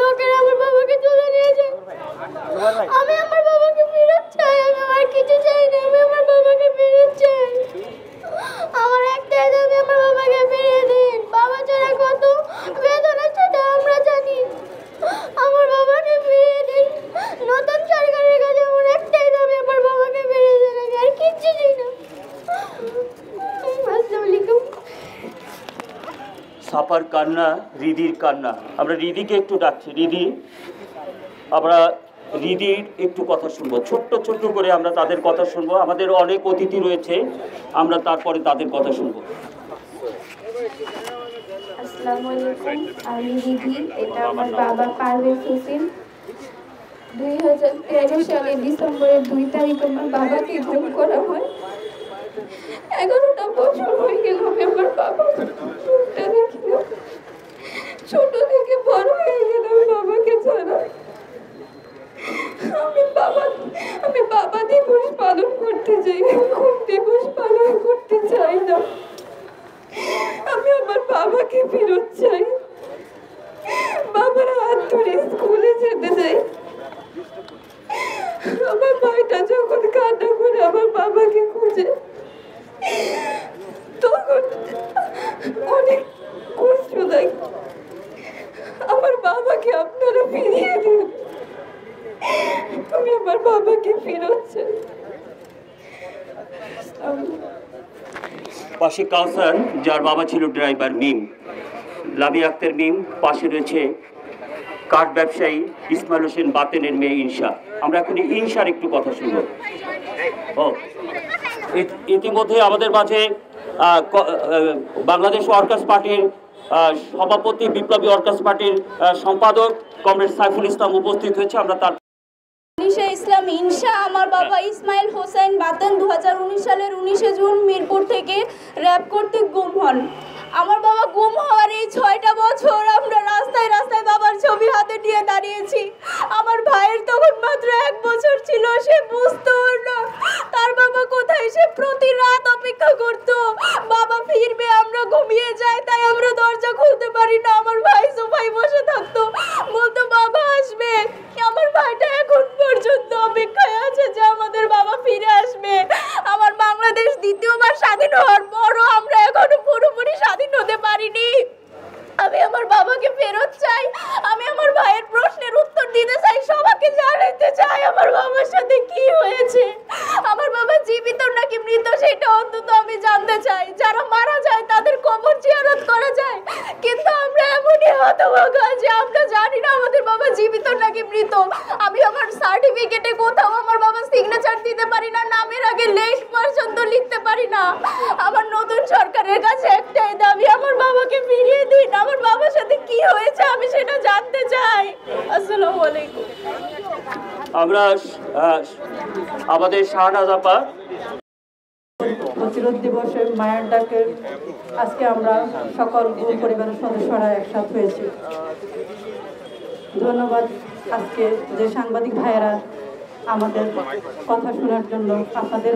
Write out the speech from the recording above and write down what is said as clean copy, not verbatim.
লোকেরা আমার বাবাকে তুলে নিয়ে যায়। আমি আমার বাবাকে ফেরত চাই। আমি আর কিছু চাই না। আমি আমার বাবাকে ফেরত চাই। আমার একটাই দাবি, আমার বাবাকে ফিরিয়ে দিন। বাবা ছাড়া কত বেদনা সেটা আমরা জানি। আমার বাবাকে ফিরিয়ে দিন। নতুন সরকারের কাছে আমার একটাই দাবি, আমার বাবাকে ফিরিয়ে দিন। আমি আর কিচ্ছু চাই না। আসসালামু আলাইকুম। সাপার কান্না, রিদির কান্না। আমরা রিদিকে একটু ডাকছি। রিদি, আমরা রিদির একটু কথা শুনবো। ছোট্ট ছোট্ট করে আমরা তাদের কথা শুনবো। আমাদের অনেক অতিথি রয়েছে, আমরা তারপরে তাদের কথা শুনবো। আসসালামু আলাইকুম, আমি রিদি। এটা আমার বাবা পারভেজ হোসেন। 2013 সালের ডিসেম্বরের 2 তারিখ আমার বাবাকে গুম করা হয়। 11টা বছর হয়ে গেল আমি আমার বাবা মুখটা দেখি না। ছোট থেকে বড় হয়ে গেলাম বাবাকে ছাড়া। আমি বাবা দিবস পালন করতে চাই, খুব দিবস পালন করতে চাই না। আমি আমার বাবাকে ফেরত চাই। বাবার হাত ধরে স্কুলে যেতে চাই। আমার ভাইটা যখন কান্না করে আমার বাবাকে খুঁজে, তখন অনেক কষ্ট লাগে। আমার বাবাকে আপনারা ফিরিয়ে দিন। আমি আমার বাবাকে ফেরত চাই। পাশে কাউসার, যার বাবা ছিল ড্রাইভার, মিম, লামিয়া আক্তার মিম। পাশে রয়েছে কাঠ ব্যবসায়ী ইসমাইল হোসেন বাতেনের মেয়ে ইনশা। আমরা এখন ইনশার একটু কথা শুনব। ও, ইতিমধ্যে আমাদের মাঝে বাংলাদেশ ওয়ার্কার্স পার্টির সভাপতি, বিপ্লবী ওয়ার্কার্স পার্টির সম্পাদক কমরেড সাইফুল ইসলাম উপস্থিত হয়েছে। আমরা তার নিশা ইসলাম ইনশা। আমার বাবা ইসমাইল হোসেন বাতেন 2019 সালের 19 জুন মিরপুর থেকে র্যাব কর্তৃক গুম হন। আমার বাবা গুম হওয়ার এই 6টা বছর আমরা রাস্তায় রাস্তায় বাবার ছবি হাতে নিয়ে দাঁড়িয়েছি। আমার ভাইয়ের তখন মাত্র 1 বছর ছিল, সে বুঝতো না তার বাবা কোথায়। সে প্রতি রাত অপেক্ষা করত বাবা ফিরবে, আমরা ঘুমিয়ে যাই তাই আমরা দরজা খুলতে পারি না। আমার ভাই সোফায় বসে থাকতো, বলতো বাবা আসবে। আমার ভাইটা এখন পর্যন্ত অপেক্ষায় আছে যে আমাদের বাবা ফিরে আসবে। আমার বাংলাদেশ দ্বিতীয়বার স্বাধীন হওয়ার পরও আমরা এখনো পুরোপুরি স্বাধীন হতে পারিনি। আমি আমার বাবাকে ফেরত চাই। আমি আমার ভাইয়ের প্রশ্নের উত্তর দিতে চাই, সবাইকে জানাতে চাই আমার বাবার সাথে কি হয়েছে। আমার বাবা জীবিত নাকি মৃত সেটা অন্তত আমি জানতে চাই। যারা মারা যায় তাদের কবর জিয়ারত করা যায়, কিন্তু আমরা এমনই হতভাগা যে আমরা জানি না আমাদের বাবা জীবিত নাকি মৃত। আমি আমার সার্টিফিকেটে কোথাও আমার বাবার সিগনেচার দিতে পারি না, নামের আগে লেখ পর্যন্ত লিখতে পারি না। আমার নতুন সরকারের কাছে একটাই দাবি, আমার বাবাকে ফিরিয়ে দিন। আমার বাবার সাথে কি হয়েছে আমি সেটা জানতে চাই। আসসালামু আলাইকুম। আমরা আমাদের শাহনাজ আপা প্রতিরোধ দিবসের মায়ের ডাকে আজকে আমরা সকল পরিবারের সদস্যরা একসাথে হয়েছি। ধন্যবাদ আজকে যে সাংবাদিক ভাইয়েরা আমাদের কথা শোনার জন্য আপনাদের